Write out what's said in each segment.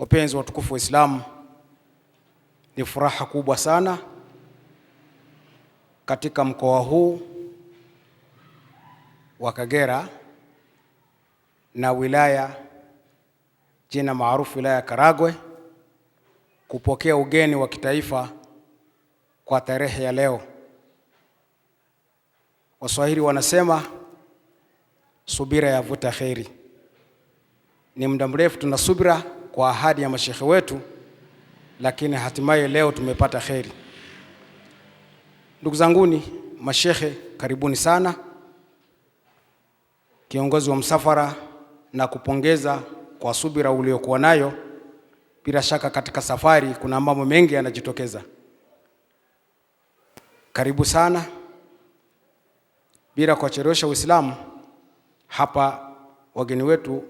Wapenzi watukufu wa Islam, ni furaha kubwa sana katika mkoa huu wa Kagera na wilaya jina maarufu wilaya Karagwe kupokea ugeni wa kitaifa kwa tarehe ya leo. Waswahili wanasema subira yavuta kheri. Ni muda mrefu tunasubira kwa ahadi ya mashekhe wetu, lakini hatimaye leo tumepata kheri. Ndugu zanguni mashekhe, karibuni sana. Kiongozi wa msafara, na kupongeza kwa subira uliokuwa nayo. Bila shaka katika safari kuna mambo mengi yanajitokeza. Karibu sana. Bila kuchelewesha Uislamu, hapa wageni wetu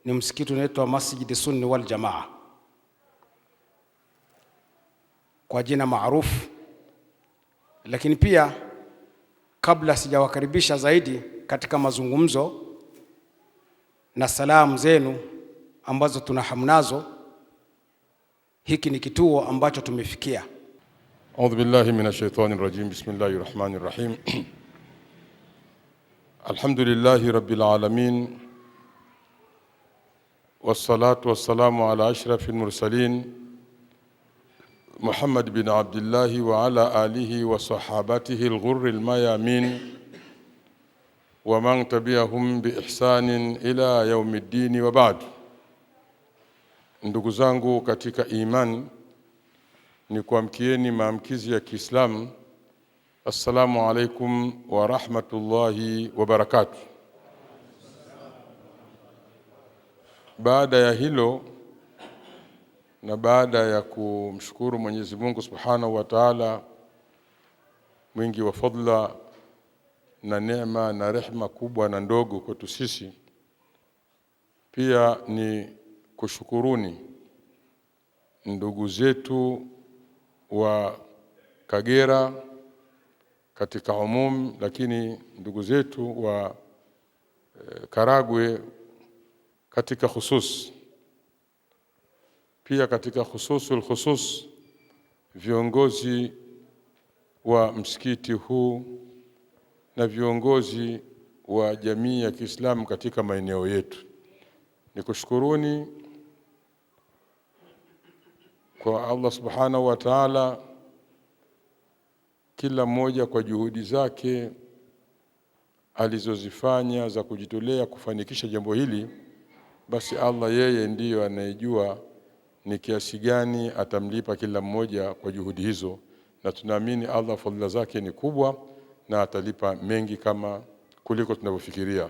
ni msikiti unaitwa Masjid Sunni wal Jamaa kwa jina maarufu. Lakini pia kabla sijawakaribisha zaidi katika mazungumzo na salamu zenu ambazo tunahamnazo, hiki ni kituo ambacho tumefikia. A'udhu billahi minash shaitanir rajim. Bismillahir rahmanir rahim. Alhamdulillahi rabbil alamin. Wassalatu wassalamu ala ashrafil mursalin Muhammad bin Abdullah wa ala alihi wa sahabatihi al-ghurril mayamin wa man tabi'ahum bi ihsanin ila yaumiddin wa ba'd. Ndugu zangu katika iman, ni kuamkieni maamkizi ya Kiislamu. Assalamu alaikum wa rahmatullahi wa barakatuh. Baada ya hilo na baada ya kumshukuru Mwenyezi Mungu Subhanahu wa Ta'ala, mwingi wa fadla na neema na rehema kubwa na ndogo kwetu sisi, pia ni kushukuruni ndugu zetu wa Kagera katika umum, lakini ndugu zetu wa Karagwe katika khusus. Pia katika khususul khusus viongozi wa msikiti huu na viongozi wa jamii ya Kiislamu katika maeneo yetu, nikushukuruni kwa Allah Subhanahu wa Ta'ala, kila mmoja kwa juhudi zake alizozifanya za kujitolea kufanikisha jambo hili. Basi Allah yeye ndiyo anayejua ni kiasi gani atamlipa kila mmoja kwa juhudi hizo, na tunaamini Allah fadhila zake ni kubwa na atalipa mengi kama kuliko tunavyofikiria.